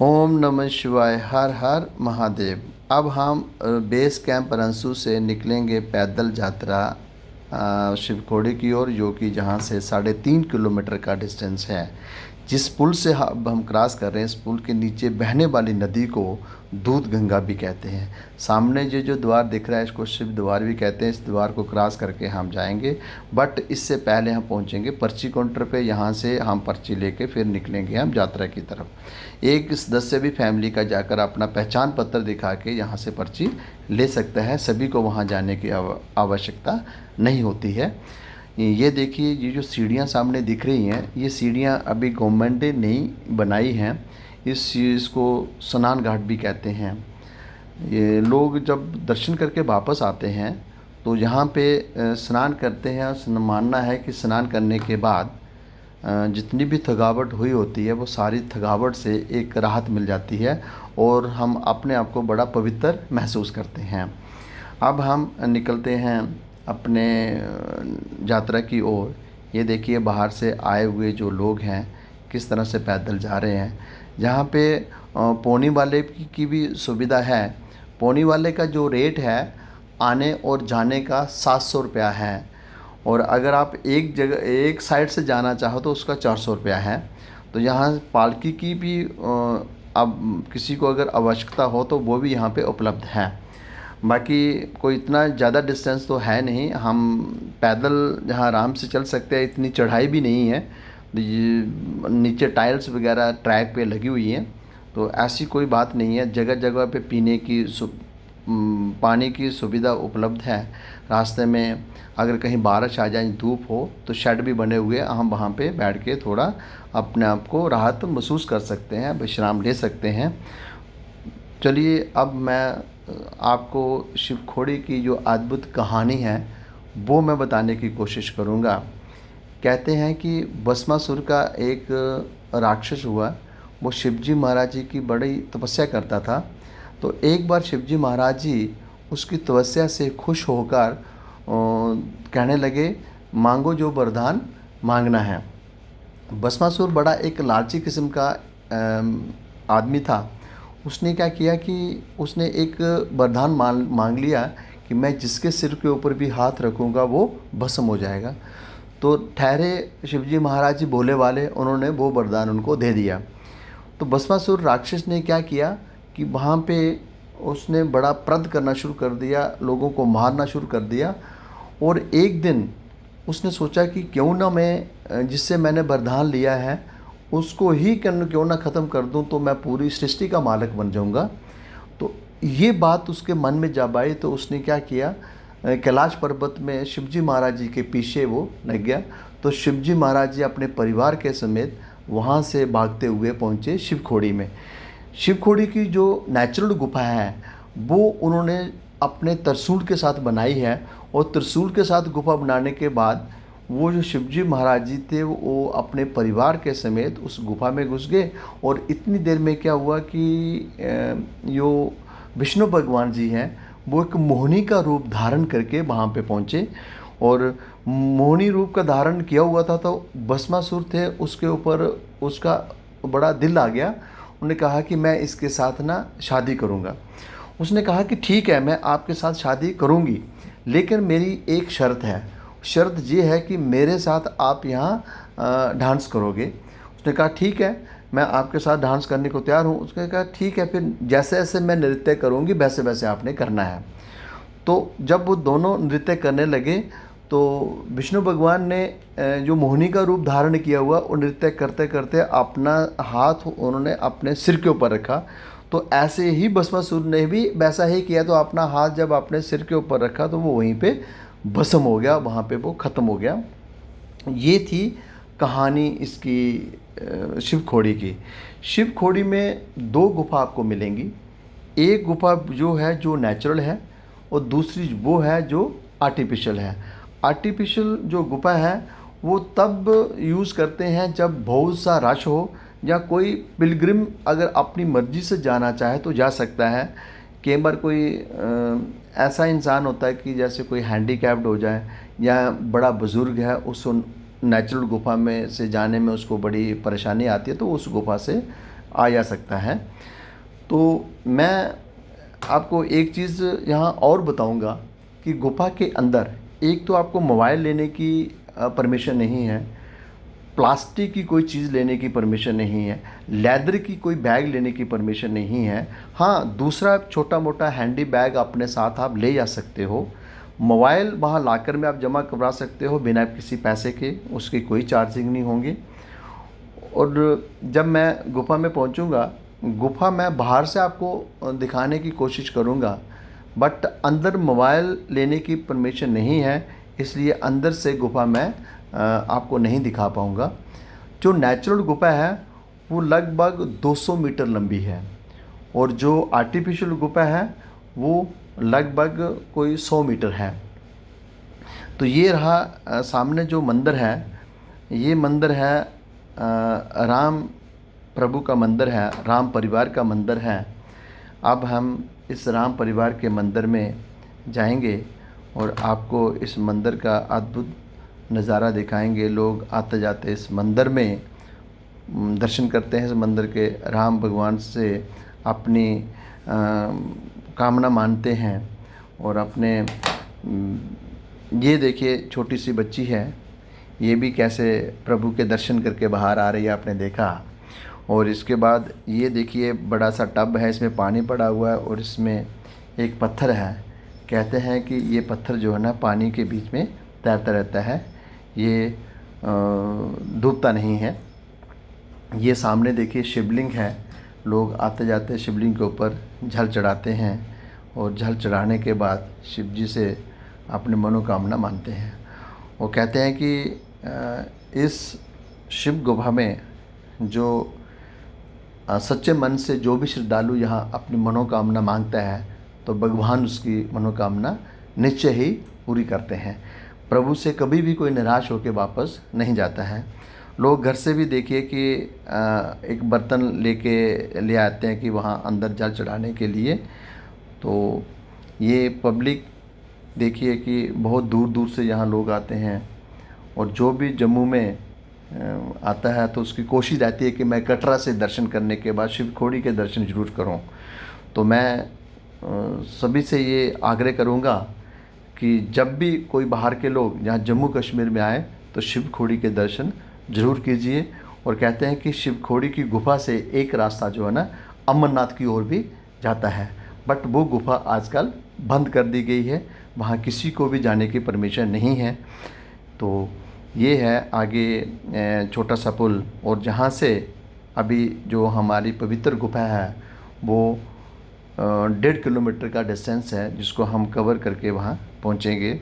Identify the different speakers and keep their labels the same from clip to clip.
Speaker 1: ओम नमः शिवाय। हर हर महादेव। अब हम बेस कैंप रंसू से निकलेंगे पैदल यात्रा शिवखोड़ी की ओर, जो कि जहाँ से 3.5 किलोमीटर का डिस्टेंस है। जिस पुल से अब हम क्रॉस कर रहे हैं, इस पुल के नीचे बहने वाली नदी को दूध गंगा भी कहते हैं। सामने जो द्वार दिख रहा है, इसको शिव द्वार भी कहते हैं। इस द्वार को क्रॉस करके हम जाएंगे, बट इससे पहले हम पहुंचेंगे पर्ची काउंटर पे। यहाँ से हम पर्ची लेके फिर निकलेंगे हम यात्रा की तरफ। एक सदस्य भी फैमिली का जाकर अपना पहचान पत्र दिखा के यहाँ से पर्ची ले सकता है। सभी को वहाँ जाने की आवश्यकता नहीं होती है। ये देखिए, ये जो सीढ़ियाँ सामने दिख रही हैं, ये सीढ़ियाँ अभी गवर्नमेंट ने नहीं बनाई हैं। इस चीज़ को स्नान घाट भी कहते हैं। ये लोग जब दर्शन करके वापस आते हैं तो यहाँ पे स्नान करते हैं। और मानना है कि स्नान करने के बाद जितनी भी थकावट हुई होती है, वो सारी थकावट से एक राहत मिल जाती है और हम अपने आप को बड़ा पवित्र महसूस करते हैं। अब हम निकलते हैं अपने यात्रा की ओर। ये देखिए, बाहर से आए हुए जो लोग हैं किस तरह से पैदल जा रहे हैं। जहाँ पे पौनी वाले की भी सुविधा है। पौनी वाले का जो रेट है आने और जाने का 700 रुपया है, और अगर आप एक जगह एक साइड से जाना चाहो तो उसका 400 रुपया है। तो यहाँ पालकी की भी अब किसी को अगर आवश्यकता हो तो वो भी यहाँ पे उपलब्ध है। बाकी कोई इतना ज़्यादा डिस्टेंस तो है नहीं, हम पैदल जहाँ आराम से चल सकते हैं। इतनी चढ़ाई भी नहीं है। नीचे टाइल्स वगैरह ट्रैक पे लगी हुई हैं, तो ऐसी कोई बात नहीं है। जगह जगह पे पीने की पानी की सुविधा उपलब्ध है। रास्ते में अगर कहीं बारिश आ जाए, धूप हो, तो शेड भी बने हुए, हम वहाँ पे बैठ के थोड़ा अपने आप को राहत महसूस कर सकते हैं, विश्राम ले सकते हैं। चलिए, अब मैं आपको शिवखोड़ी की जो अद्भुत कहानी है वो मैं बताने की कोशिश करूँगा। कहते हैं कि भस्मासुर का एक राक्षस हुआ। वो शिवजी महाराज जी की बड़ी तपस्या करता था। तो एक बार शिवजी महाराज जी उसकी तपस्या से खुश होकर कहने लगे, मांगो जो वरदान मांगना है। भस्मासुर बड़ा एक लालची किस्म का आदमी था। उसने क्या किया कि उसने एक वरदान मांग लिया कि मैं जिसके सिर के ऊपर भी हाथ रखूँगा वो भस्म हो जाएगा। तो ठहरे शिवजी महाराज जी भोले वाले, उन्होंने वो वरदान उनको दे दिया। तो भस्मासुर राक्षस ने क्या किया कि वहाँ पे उसने बड़ा प्रद करना शुरू कर दिया, लोगों को मारना शुरू कर दिया। और एक दिन उसने सोचा कि क्यों ना मैं जिससे मैंने वरदान लिया है उसको ही क्यों ना ख़त्म कर दूं, तो मैं पूरी सृष्टि का मालिक बन जाऊंगा। तो ये बात उसके मन में जब आई तो उसने क्या किया, कैलाश पर्वत में शिवजी महाराज जी के पीछे वो लग गया। तो शिवजी महाराज जी अपने परिवार के समेत वहाँ से भागते हुए पहुँचे शिवखोड़ी में। शिवखोड़ी की जो नेचुरल गुफा है वो उन्होंने अपने त्रिशूल के साथ बनाई है। और त्रिशूल के साथ गुफा बनाने के बाद वो जो शिवजी महाराज जी थे वो अपने परिवार के समेत उस गुफा में घुस गए। और इतनी देर में क्या हुआ कि जो विष्णु भगवान जी हैं वो एक मोहिनी का रूप धारण करके वहाँ पे पहुँचे। और मोहिनी रूप का धारण किया हुआ था, तो भस्मासुर थे उसके ऊपर उसका बड़ा दिल आ गया। उन्होंने कहा कि मैं इसके साथ ना शादी करूँगा। उसने कहा कि ठीक है, मैं आपके साथ शादी करूँगी, लेकिन मेरी एक शर्त है। शर्त ये है कि मेरे साथ आप यहाँ डांस करोगे। उसने कहा ठीक है, मैं आपके साथ डांस करने को तैयार हूँ। उसने कहा ठीक है, फिर जैसे जैसे मैं नृत्य करूँगी वैसे वैसे आपने करना है। तो जब वो दोनों नृत्य करने लगे तो विष्णु भगवान ने जो मोहिनी का रूप धारण किया हुआ, वो नृत्य करते करते अपना हाथ उन्होंने अपने सिर के ऊपर रखा। तो ऐसे ही भस्मासुर ने भी वैसा ही किया। तो अपना हाथ जब अपने सिर के ऊपर रखा तो वो वहीं पे भस्म हो गया, वहाँ पे वो ख़त्म हो गया। ये थी कहानी इसकी शिवखोड़ी की। शिवखोड़ी में दो गुफा आपको मिलेंगी। एक गुफा जो है जो नेचुरल है, और दूसरी वो है जो आर्टिफिशियल है। आर्टिफिशियल जो गुफा है वो तब यूज़ करते हैं जब बहुत सा रश हो, या कोई पिलग्रिम अगर अपनी मर्ज़ी से जाना चाहे तो जा सकता है। कई बार कोई ऐसा इंसान होता है कि जैसे कोई हैंडीकैप्ड हो जाए या बड़ा बुज़ुर्ग है, उस नेचुरल गुफा में से जाने में उसको बड़ी परेशानी आती है, तो उस गुफा से आ जा सकता है। तो मैं आपको एक चीज़ यहाँ और बताऊँगा कि गुफ़ा के अंदर एक तो आपको मोबाइल लेने की परमिशन नहीं है, प्लास्टिक की कोई चीज़ लेने की परमिशन नहीं है, लेदर की कोई बैग लेने की परमिशन नहीं है। हाँ, दूसरा छोटा मोटा हैंडी बैग अपने साथ आप ले जा सकते हो। मोबाइल वहाँ लॉकर में आप जमा करवा सकते हो बिना किसी पैसे के, उसकी कोई चार्जिंग नहीं होंगी। और जब मैं गुफ़ा में पहुंचूंगा, गुफ़ा मैं बाहर से आपको दिखाने की कोशिश करूंगा, बट अंदर मोबाइल लेने की परमिशन नहीं है, इसलिए अंदर से गुफ़ा मैं आपको नहीं दिखा पाऊंगा। जो नेचुरल गुफ़ा है वो लगभग 200 मीटर लंबी है, और जो आर्टिफिशियल गुफ़ा है वो लगभग कोई 100 मीटर है। तो ये रहा सामने जो मंदिर है, ये मंदिर है राम प्रभु का मंदिर है, राम परिवार का मंदिर है। अब हम इस राम परिवार के मंदिर में जाएंगे और आपको इस मंदिर का अद्भुत नज़ारा दिखाएंगे। लोग आते जाते इस मंदिर में दर्शन करते हैं, इस मंदिर के राम भगवान से अपनी कामना मानते हैं। और अपने ये देखिए छोटी सी बच्ची है, ये भी कैसे प्रभु के दर्शन करके बाहर आ रही है, आपने देखा। और इसके बाद ये देखिए बड़ा सा टब है, इसमें पानी पड़ा हुआ है और इसमें एक पत्थर है। कहते हैं कि ये पत्थर जो है ना पानी के बीच में तैरता रहता है, ये डूबता नहीं है। ये सामने देखिए शिवलिंग है, लोग आते जाते शिवलिंग के ऊपर जल चढ़ाते हैं और जल चढ़ाने के बाद शिव जी से अपनी मनोकामना मानते हैं। वो कहते हैं कि इस शिव गुफा में जो सच्चे मन से जो भी श्रद्धालु यहाँ अपनी मनोकामना मांगता है तो भगवान उसकी मनोकामना निश्चय ही पूरी करते हैं। प्रभु से कभी भी कोई निराश होकर वापस नहीं जाता है। लोग घर से भी देखिए कि एक बर्तन ले आते हैं कि वहाँ अंदर जल चढ़ाने के लिए। तो ये पब्लिक देखिए कि बहुत दूर दूर से यहाँ लोग आते हैं, और जो भी जम्मू में आता है तो उसकी कोशिश रहती है कि मैं कटरा से दर्शन करने के बाद शिवखोड़ी के दर्शन ज़रूर करूं। तो मैं सभी से ये आग्रह करूंगा कि जब भी कोई बाहर के लोग यहाँ जम्मू कश्मीर में आए तो शिवखोड़ी के दर्शन ज़रूर कीजिए। और कहते हैं कि शिवखोड़ी की गुफ़ा से एक रास्ता जो है ना अमरनाथ की ओर भी जाता है, बट वो गुफ़ा आजकल बंद कर दी गई है, वहाँ किसी को भी जाने की परमिशन नहीं है। तो ये है आगे छोटा सा पुल, और जहाँ से अभी जो हमारी पवित्र गुफा है वो 1.5 किलोमीटर का डिस्टेंस है, जिसको हम कवर करके वहाँ पहुँचेंगे।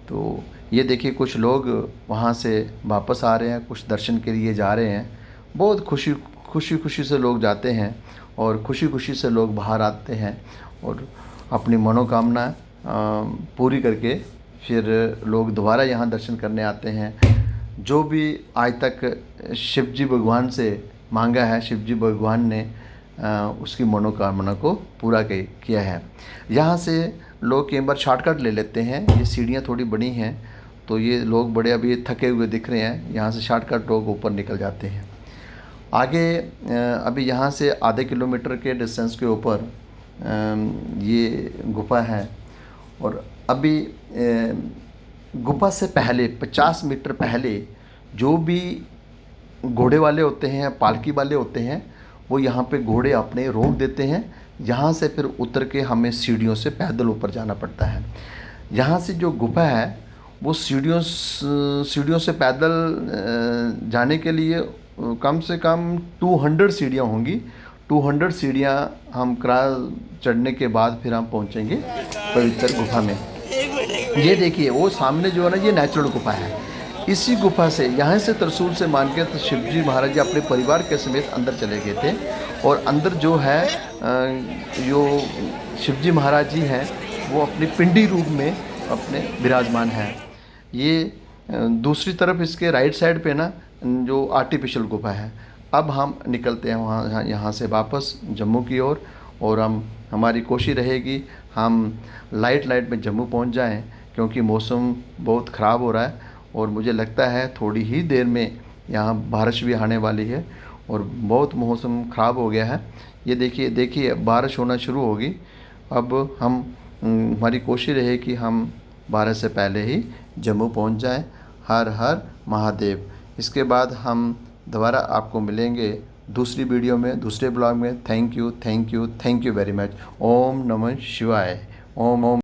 Speaker 1: तो ये देखिए कुछ लोग वहाँ से वापस आ रहे हैं, कुछ दर्शन के लिए जा रहे हैं। बहुत खुशी से लोग जाते हैं और खुशी खुशी से लोग बाहर आते हैं और अपनी मनोकामना पूरी करके फिर लोग दोबारा यहाँ दर्शन करने आते हैं। जो भी आज तक शिव जी भगवान से मांगा है, शिव जी भगवान ने उसकी मनोकामना को पूरा किया है। यहाँ से लोग कई बार शॉर्टकट ले लेते हैं, ये सीढ़ियाँ थोड़ी बड़ी हैं तो ये लोग बड़े अभी थके हुए दिख रहे हैं, यहाँ से शॉर्टकट लोग ऊपर निकल जाते हैं। आगे अभी यहाँ से आधे किलोमीटर के डिस्टेंस के ऊपर ये गुफा है। और अभी गुफा से पहले 50 मीटर पहले जो भी घोड़े वाले होते हैं, पालकी वाले होते हैं, वो यहाँ पे घोड़े अपने रोक देते हैं। यहाँ से फिर उतर के हमें सीढ़ियों से पैदल ऊपर जाना पड़ता है। यहाँ से जो गुफा है वो सीढ़ियों से पैदल जाने के लिए कम से कम 200 सीढ़ियाँ होंगी। 200 सीढ़ियाँ हम चढ़ने के बाद फिर हम पहुँचेंगे पवित्र गुफा में। ये देखिए वो सामने जो है ना, ये नेचुरल गुफा है। इसी गुफा से यहाँ से त्रिशूल से मान के तो शिवजी महाराज जी अपने परिवार के समेत अंदर चले गए थे। और अंदर जो है जो शिवजी महाराज जी हैं वो अपनी पिंडी रूप में अपने विराजमान हैं। ये दूसरी तरफ इसके राइट साइड पे ना जो आर्टिफिशियल गुफा है। अब हम निकलते हैं वहाँ यहाँ से वापस जम्मू की ओर, और हमारी कोशिश रहेगी हम लाइट में जम्मू पहुँच जाएं, क्योंकि मौसम बहुत ख़राब हो रहा है और मुझे लगता है थोड़ी ही देर में यहाँ बारिश भी आने वाली है। और बहुत मौसम ख़राब हो गया है। ये देखिए बारिश होना शुरू होगी। अब हमारी कोशिश रहे कि हम बारिश से पहले ही जम्मू पहुंच जाएं। हर हर महादेव। इसके बाद हम दोबारा आपको मिलेंगे दूसरी वीडियो में, दूसरे ब्लॉग में। Thank you very much. ओम नमः शिवाय। ओम ओम।